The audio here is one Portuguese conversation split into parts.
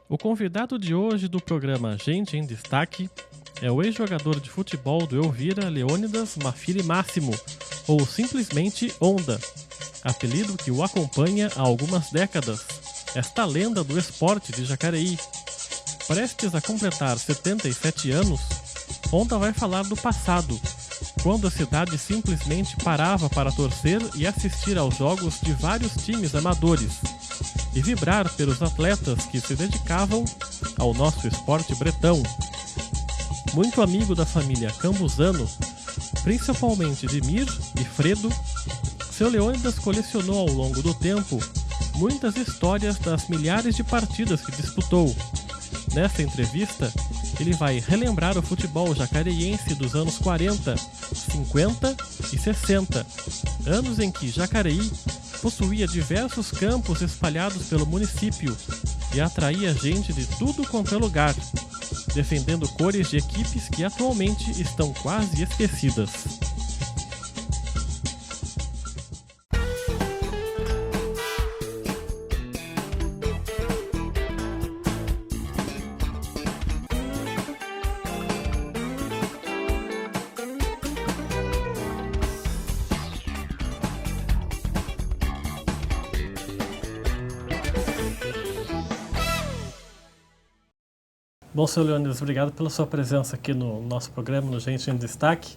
O convidado de hoje do programa Gente em Destaque é o ex-jogador de futebol do Elvira, Leônidas Mafili Máximo, ou simplesmente Onda, apelido que o acompanha há algumas décadas. Esta lenda do esporte de Jacareí. Prestes a completar 77 anos, Onda vai falar do passado, quando a cidade simplesmente parava para torcer e assistir aos jogos de vários times amadores, e vibrar pelos atletas que se dedicavam ao nosso esporte bretão. Muito amigo da família Campuzano, principalmente de Mir e Fredo, seu Leônidas colecionou ao longo do tempo muitas histórias das milhares de partidas que disputou. Nesta entrevista, ele vai relembrar o futebol jacareiense dos anos 40, 50 e 60, anos em que Jacareí possuía diversos campos espalhados pelo município e atraía gente de tudo quanto é lugar, defendendo cores de equipes que atualmente estão quase esquecidas. Bom, seu Leônidas, obrigado pela sua presença aqui no nosso programa, no Gente em Destaque.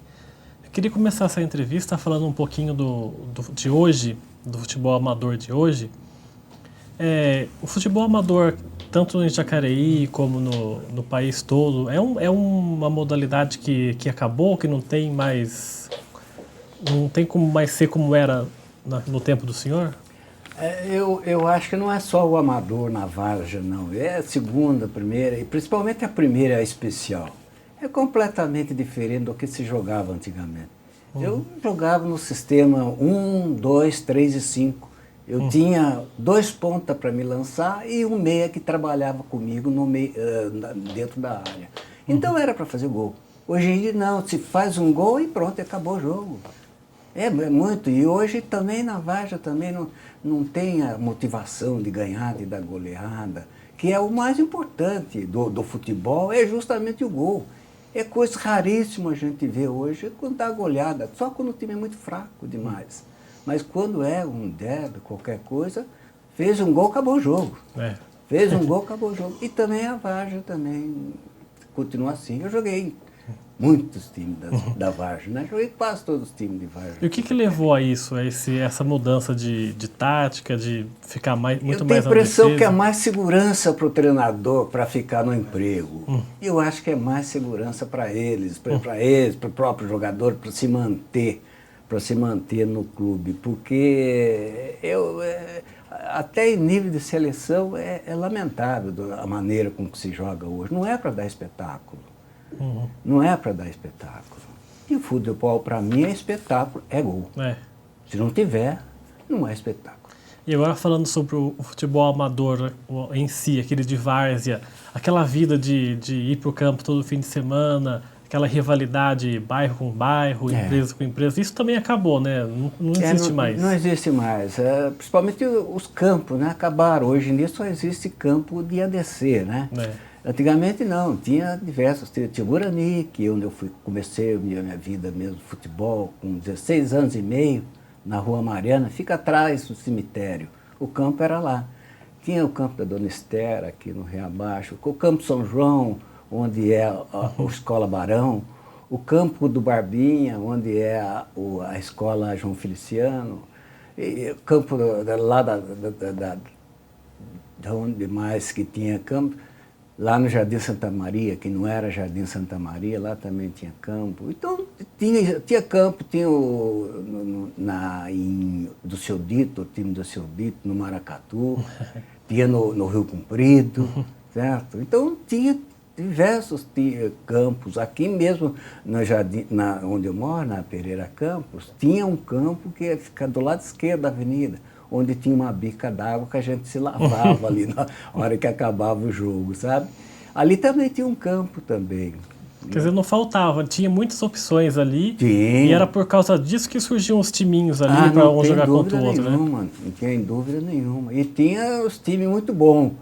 Eu queria começar essa entrevista falando um pouquinho de hoje, do futebol amador de hoje. O futebol amador, tanto em Jacareí como no país todo, é uma modalidade que acabou, que não tem como mais ser como era no tempo do senhor? Eu acho que não é só o amador na várzea, não. É a segunda, a primeira, e principalmente a primeira é a especial. É completamente diferente do que se jogava antigamente. Eu jogava no sistema 1, 2, 3 e 5. Eu tinha 2 pontas para me lançar e um meia que trabalhava comigo dentro da área. Então era para fazer gol. Hoje em dia não, se faz um gol e pronto, acabou o jogo. É muito, e hoje também na várzea também não tem a motivação de ganhar, de dar goleada, que é o mais importante do futebol, é justamente o gol. É coisa raríssima a gente ver hoje quando dá goleada, só quando o time é muito fraco demais. Mas quando é um derby, qualquer coisa, fez um gol, acabou o jogo. Fez um gol, acabou o jogo. E também a várzea também continua assim. Eu joguei muitos times da várzea, né? Joguei quase todos os times de várzea. E o que levou a isso, essa mudança de tática, de ficar muito mais na defesa? Eu tenho a impressão que é mais segurança para o treinador para ficar no emprego. Eu acho que é mais segurança para eles, para o próprio jogador, para se manter no clube. Porque até em nível de seleção é lamentável a maneira como se joga hoje. Não é para dar espetáculo. Não é para dar espetáculo. E o futebol, para mim, é espetáculo, é gol. Se não tiver, não é espetáculo. E agora falando sobre o futebol amador em si, aquele de várzea, aquela vida de ir para o campo todo fim de semana, aquela rivalidade bairro com bairro, empresa com empresa, isso também acabou, né? Não existe mais. Não existe mais. Principalmente os campos, né? Acabaram. Hoje em dia só existe campo de ADC, né? Antigamente não, tinha diversos. Tinha Guarani, que onde eu comecei a minha vida mesmo, futebol, com 16 anos e meio, na Rua Mariana, fica atrás do cemitério. O campo era lá. Tinha o campo da Dona Esther, aqui no Rio Abaixo, o campo São João, onde é a Escola Barão, o campo do Barbinha, onde é a Escola João Feliciano, e o campo lá da onde mais que tinha campo. Lá no Jardim Santa Maria, que não era Jardim Santa Maria, lá também tinha campo. Então, tinha campo, tinha do Seu Dito, o time do Seu Dito, no Maracatu, tinha no Rio Comprido, certo? Então, tinha diversos campos. Aqui mesmo, no jardim, onde eu moro, na Pereira Campos, tinha um campo que fica do lado esquerdo da avenida, onde tinha uma bica d'água que a gente se lavava ali na hora que acabava o jogo, sabe? Ali também tinha um campo também. Quer dizer, não faltava, tinha muitas opções ali. Tinha. E era por causa disso que surgiam os timinhos ali para um jogar contra o outro, né? Não tinha dúvida nenhuma. E tinha os times muito bons.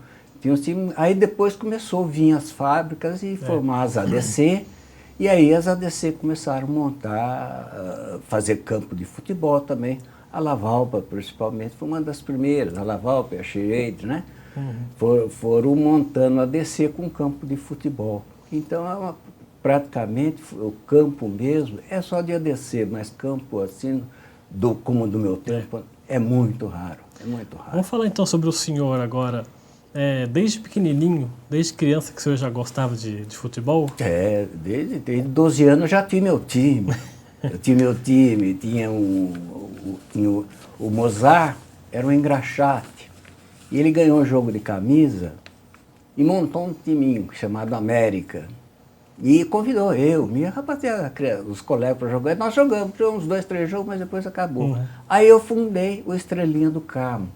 Tinha os times, aí depois começou a vir as fábricas e formar as ADC, e aí as ADC começaram a montar, fazer campo de futebol também. A Lavalpa, principalmente, foi uma das primeiras, a Lavalpa e a Xerede, né? Foram montando a ADC com campo de futebol. Então, praticamente, o campo mesmo é só de ADC, mas campo assim, como do meu tempo, é muito raro, é muito raro. Vamos falar então sobre o senhor agora. Desde pequenininho, desde criança que o senhor já gostava de futebol? Desde 12 anos eu já tinha meu time. Eu tinha meu time, tinha o Mozart, era um engraxate. E ele ganhou um jogo de camisa e montou um timinho chamado América. E convidou minha rapaziada, os colegas para jogar. E nós jogamos, uns 2, 3 jogos, mas depois acabou. Aí eu fundei o Estrelinha do Carmo,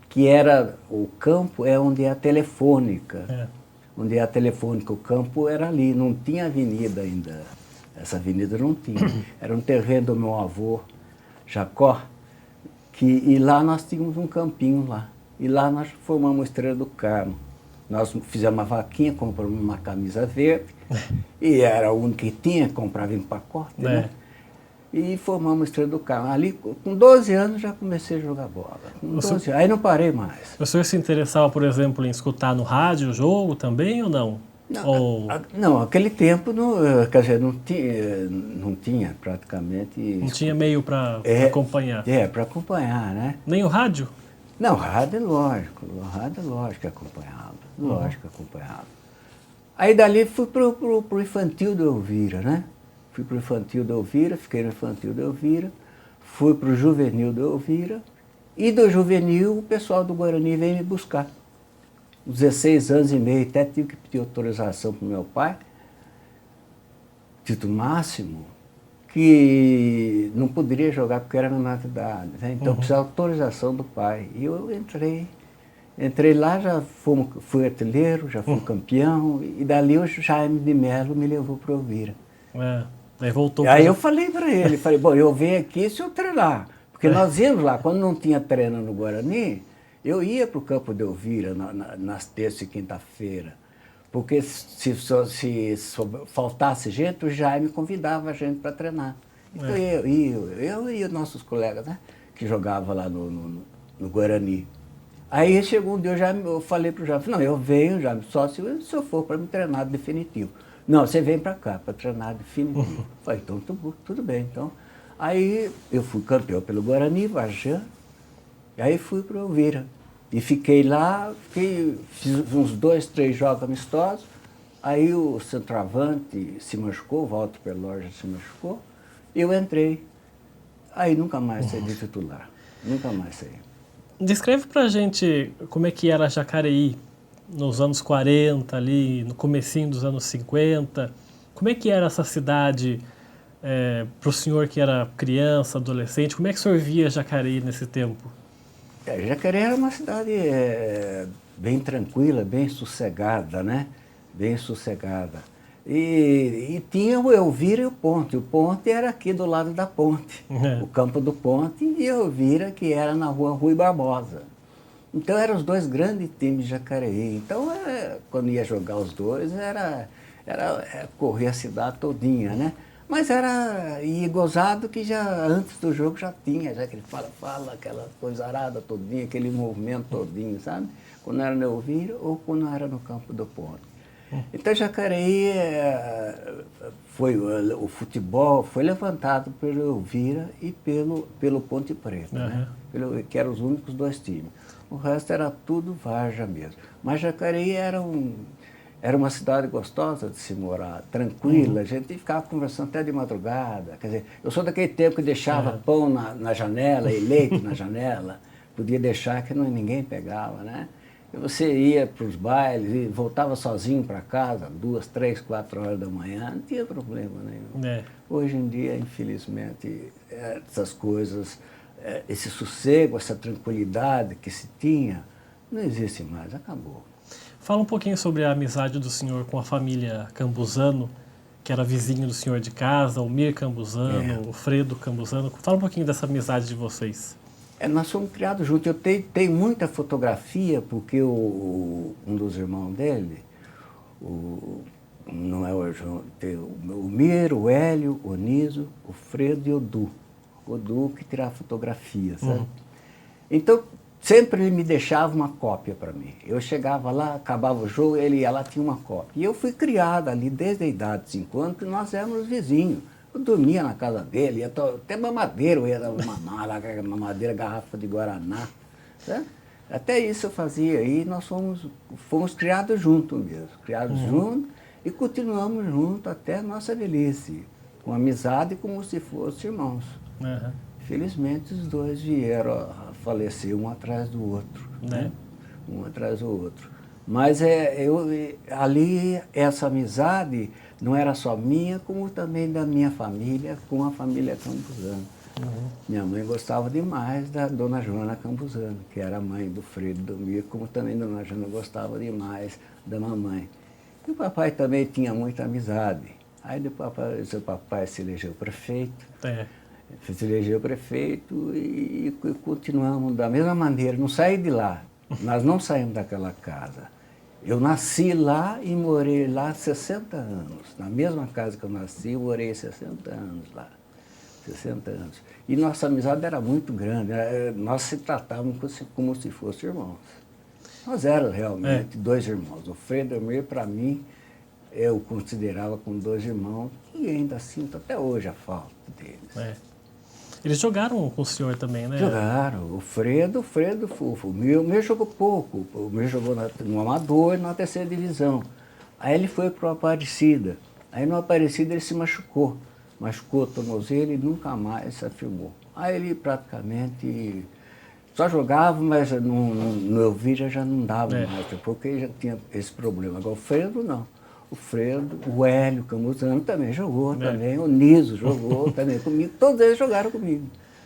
que era, o campo é onde é a Telefônica. Onde é a Telefônica, o campo era ali, não tinha avenida ainda. Essa avenida não tinha. Era um terreno do meu avô, Jacó, e lá nós tínhamos um campinho lá. E lá nós formamos a Estrela do Carmo. Nós fizemos uma vaquinha, compramos uma camisa verde, e era o único que tinha, comprava em pacote, né? E formamos a Estrela do Carmo. Ali, com 12 anos, já comecei a jogar bola. Com 12 aí não parei mais. O senhor se interessava, por exemplo, em escutar no rádio o jogo também ou não? Não, aquele tempo, quer dizer, não tinha praticamente... Não tinha meio para acompanhar? Para acompanhar, né? Nem o rádio? Não, rádio é lógico que acompanhava, lógico que acompanhava. Aí dali fui pro infantil do Elvira, né? Fui pro infantil do Elvira, fiquei no infantil do Elvira, fui pro juvenil do Elvira, e do juvenil o pessoal do Guarani veio me buscar. 16 anos e meio, até tive que pedir autorização para o meu pai, Tito Máximo, que não poderia jogar porque era menor de idade, né? Então precisava de autorização do pai. E eu entrei lá, fui artilheiro, já fui campeão, e dali o Jaime de Mello me levou para o Elvira. Aí voltou. Aí eu falei para ele, bom, eu venho aqui se eu treinar, porque nós íamos lá, quando não tinha treino no Guarani, eu ia para o campo de Elvira nas terça e quinta-feira, porque se faltasse gente, o Jaime convidava a gente para treinar. Então eu e os nossos colegas, né, que jogavam lá no Guarani. Aí chegou um dia, eu falei para o Jaime, não, eu venho, Jaime, só se eu for para me treinar definitivo. Não, você vem para cá para treinar definitivo. Falei, então tudo bem. Então, aí eu fui campeão pelo Guarani, Varjã. E aí fui para o Elvira. E fiquei lá, fiz uns 2, 3 jogos amistosos. Aí o centroavante se machucou, o Walter Pelorja se machucou. E eu entrei. Aí nunca mais saí de titular. Nunca mais saí. Descreve pra gente como é que era Jacareí nos anos 40, ali, no comecinho dos anos 50. Como é que era essa cidade para o senhor que era criança, adolescente? Como é que o senhor via Jacareí nesse tempo? Jacareí era uma cidade bem tranquila, bem sossegada, né? Bem sossegada. E tinha o Elvira e o Ponte. O Ponte era aqui do lado da ponte, o campo do Ponte, e o Elvira, que era na rua Rui Barbosa. Então eram os dois grandes times de Jacareí. Então, quando ia jogar os dois, era correr a cidade todinha, né? Mas e gozado que já antes do jogo já tinha, já que ele fala, aquela coisa arada todinha, aquele movimento todinho, sabe? Quando era no Elvira ou quando era no campo do Ponte. Então Jacareí, o futebol foi levantado pelo Elvira e pelo Ponte Preta, né? Que eram os únicos 2 times. O resto era tudo Varja mesmo. Mas Jacareí era uma cidade gostosa de se morar, tranquila, a gente ficava conversando até de madrugada. Quer dizer, eu sou daquele tempo que deixava pão na janela e leite na janela, podia deixar que ninguém pegava, né? E você ia para os bailes e voltava sozinho para casa, 2, 3, 4 horas da manhã, não tinha problema nenhum. Hoje em dia, infelizmente, essas coisas, esse sossego, essa tranquilidade que se tinha, não existe mais, acabou. Fala um pouquinho sobre a amizade do senhor com a família Campuzano, que era vizinho do senhor de casa, o Mir Campuzano, o Fredo Campuzano. Fala um pouquinho dessa amizade de vocês. Nós fomos criados juntos. Eu tenho muita fotografia, porque um dos irmãos dele, não é o João, tem o Miro, o Hélio, o Niso, o Fredo e o Du. O Du que tirava fotografia, sabe? Então, sempre ele me deixava uma cópia para mim. Eu chegava lá, acabava o jogo, ele ia lá, tinha uma cópia. E eu fui criado ali desde a idade de 5 anos, que nós éramos vizinhos. Eu dormia na casa dele, ia até mamadeira, eu ia dar mamadeira, garrafa de Guaraná. Né? Até isso eu fazia. E nós fomos criados juntos mesmo. Criados juntos e continuamos juntos até a nossa velhice. Com amizade como se fossem irmãos. Felizmente os dois vieram a falecer um atrás do outro. Né? Um atrás do outro. Mas ali essa amizade não era só minha, como também da minha família, com a família Campuzano. Minha mãe gostava demais da dona Joana Campuzano, que era a mãe do Fredo e do Mir, como também a dona Joana gostava demais da mamãe. E o papai também tinha muita amizade. Aí depois seu papai se elegeu prefeito. Se elegeu prefeito e continuamos da mesma maneira, não saí de lá. Nós não saímos daquela casa. Eu nasci lá e morei lá 60 anos. Na mesma casa que eu nasci, eu morei 60 anos lá. 60 anos. E nossa amizade era muito grande. Nós se tratávamos como se fossem irmãos. Nós éramos realmente dois irmãos. O Fredo e o Mir, para mim, eu considerava como dois irmãos e ainda sinto até hoje a falta deles. Eles jogaram com o senhor também, né? Jogaram. O Fredo, o Mir jogou pouco. O Mir jogou no Amador, na 3ª divisão. Aí ele foi para o Aparecida. Aí no Aparecida ele se machucou. Machucou o tornozelo e nunca mais se afirmou. Aí ele praticamente só jogava, mas no Elvira já não dava mais, porque ele já tinha esse problema. Agora o Fredo não. O Fredo, o Hélio Campuzano também jogou, também. O Niso jogou também comigo. Todos eles jogaram comigo.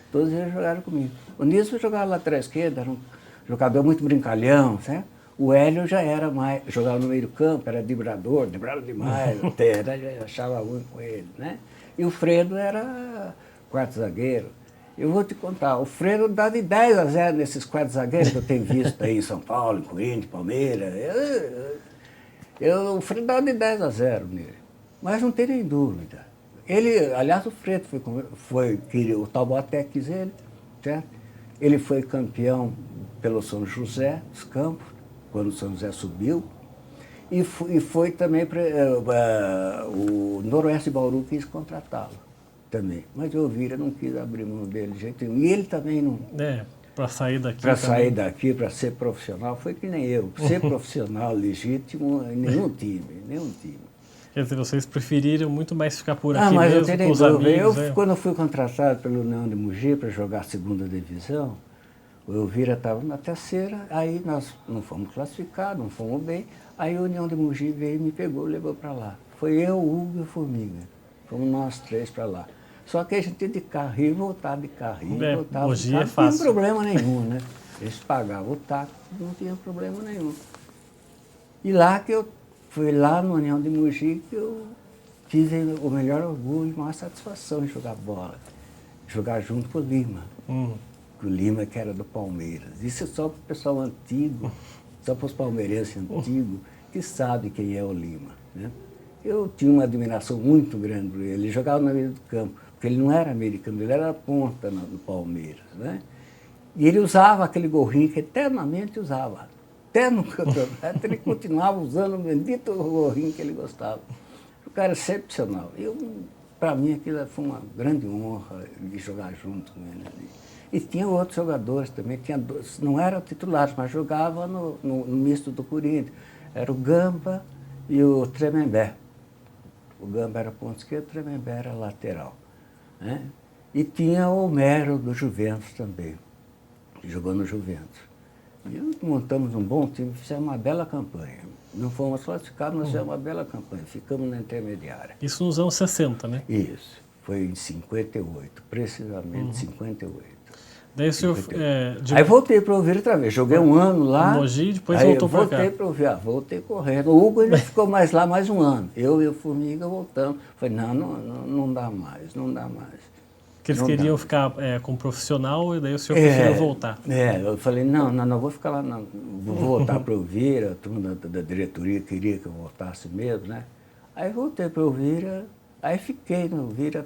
Todos eles jogaram comigo. O Niso jogava lateral esquerda, era um jogador muito brincalhão, certo? O Hélio já era mais, jogava no meio do campo, era dribrava demais, até, já achava ruim com ele, né? E o Fredo era quarto zagueiro. Eu vou te contar, o Fredo dá de 10-0 nesses quartos zagueiros que eu tenho visto aí em São Paulo, em Corinthians, Palmeiras. O Fredo dá de 10-0 nele, mas não tem nem dúvida. Ele, aliás, o Fredo o Taubaté quis ele, certo? Ele foi campeão pelo São José dos Campos, quando o São José subiu, e foi também para o Noroeste de Bauru quis contratá-lo também. Mas o Elvira não quis abrir mão dele de jeito nenhum. E ele também não... para sair daqui. Para sair daqui, para ser profissional, foi que nem eu. Ser profissional legítimo, nenhum time. Quer dizer, vocês preferiram muito mais ficar por aqui mas mesmo, eu com os amigos? Quando eu fui contratado pelo União de Mogi para jogar a 2ª divisão, o Elvira estava na 3ª, aí nós não fomos classificados, não fomos bem, aí a União de Mogi veio e me pegou e levou para lá. Foi eu, o Hugo e o Formiga. Fomos nós 3 para lá. Só que a gente ia de carro e voltava de carro. Voltava Mogi de carro, é fácil. não tinha problema nenhum, né? Eles pagavam o táxi, não tinha problema nenhum. E lá que eu fui lá na União de Mogi que eu tive o melhor orgulho e maior satisfação em jogar bola. Jogar junto com o Lima. O Lima que era do Palmeiras. Isso é só para o pessoal antigo, só para os palmeirenses antigos, que sabem quem é o Lima, né? Eu tinha uma admiração muito grande por ele. Ele jogava na meio do campo, porque ele não era americano, ele era ponta no Palmeiras, né? E ele usava aquele gorrinho que eternamente usava. Até no campeonato ele continuava usando o bendito gorrinho que ele gostava. O cara excepcional. Para mim aquilo foi uma grande honra de jogar junto com ele ali. E tinha outros jogadores também, não eram titulares, mas jogavam no misto do Corinthians. Era o Gamba e o Tremembé. O Gamba era ponto esquerdo, o Tremembé era lateral, né? E tinha o Homero do Juventus também, que jogou no Juventus. E montamos um bom time, fizemos uma bela campanha. Não fomos classificados, mas fizemos uma bela campanha, ficamos na intermediária. Isso nos anos 60, né? Isso, foi em 58, precisamente 58. Daí o senhor... Aí voltei para ouvir outra vez. Joguei um ano lá. Mogi, depois voltou para cá. Voltei para ouvir, voltei correndo. O Hugo ele ficou mais lá mais um ano. Eu e o Formiga voltamos. Falei, não dá mais, não dá mais. Que eles Não queriam dava. ficar como profissional e daí o senhor preferiu voltar. Eu falei, não vou ficar lá, não. Vou voltar para Elvira, a turma da diretoria queria que eu voltasse mesmo, né? Aí voltei para Elvira, aí fiquei no Elvira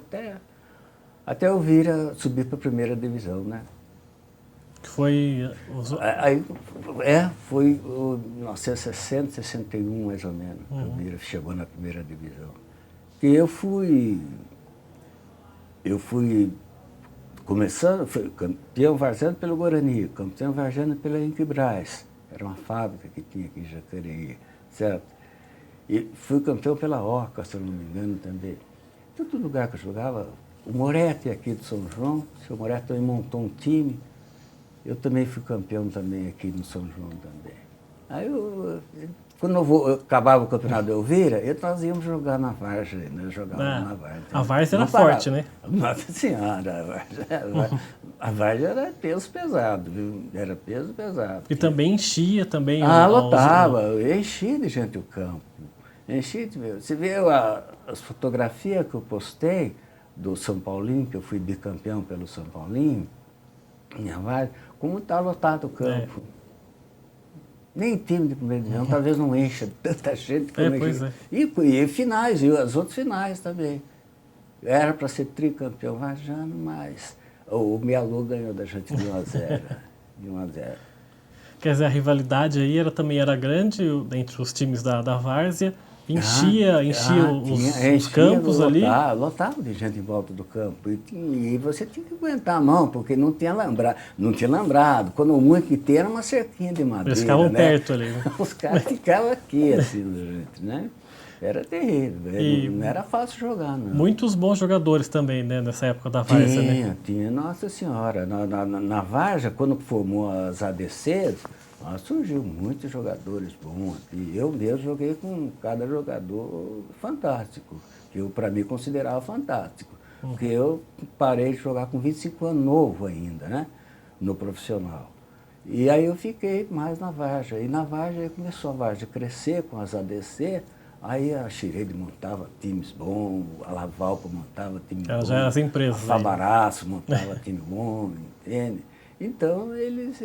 até Elvira subir para a primeira divisão, né? Que foi... Aí, foi em 1960, 61 mais ou menos, que Elvira chegou na primeira divisão. E eu fui começando, fui campeão varziano pelo Guarani, campeão varziano pela Inquibras, era uma fábrica que tinha aqui em Jacareí, certo? E fui campeão pela Oca, se eu não me engano, também. Todo lugar que eu jogava, o Moretti aqui de São João, o senhor Moretti também montou um time, eu também fui campeão também aqui no São João também. Aí quando eu acabava o campeonato de Elvira, nós íamos jogar na Várzea, né? Jogava na Várzea. A Várzea era forte, né? Nossa Senhora, a Várzea era peso pesado, viu? Era peso pesado. E também enchia também. Lotava, enchia de gente o campo. Enchia de... Você vê as fotografias que eu postei do São Paulinho, que eu fui bicampeão pelo São Paulinho, minha Várzea, como está lotado o campo. Nem time de primeira divisão, talvez não encha tanta gente como pois é. E finais, e as outras finais também. Era para ser tricampeão varjano, mas o Mialu ganhou da gente de 1-0. De 1-0. Quer dizer, a rivalidade aí também era grande entre os times da Várzea. Enchia os campos ali. Lotava de gente em volta do campo. E você tinha que aguentar a mão, porque não tinha lambrado. Quando muito que tinha, era uma cerquinha de madeira. Eles ficavam perto ali. Né? Os caras ficavam aqui, assim, né? Era terrível. Não era fácil jogar, não. Muitos bons jogadores também, né, nessa época da Várzea, né? Tinha. Nossa Senhora. Na Várzea, quando formou as ADCs, surgiu muitos jogadores bons. E eu mesmo joguei com cada jogador fantástico, que eu, para mim, considerava fantástico. Porque eu parei de jogar com 25 anos novo ainda, né? No profissional. E aí eu fiquei mais na Várzea. E na Várzea começou a Várzea a crescer com as ADC. Aí a Xirede montava times bons, a Lavalpa montava time bom. Já as empresas. A Fabaraço montava time bom, entende? Então eles...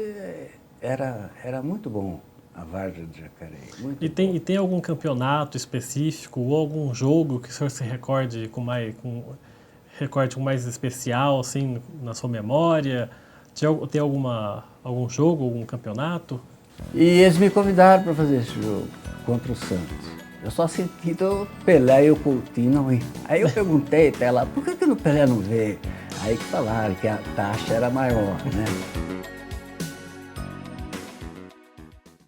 Era muito bom a Várzea de Jacareí. E tem algum campeonato específico ou algum jogo que o senhor se recorde com mais especial, assim, na sua memória? Tem algum jogo, algum campeonato? E eles me convidaram para fazer esse jogo contra o Santos. Eu só senti o Pelé e o Coutinho não ir. Aí eu perguntei até lá, por que no Pelé não veio? Aí que falaram que a taxa era maior, né?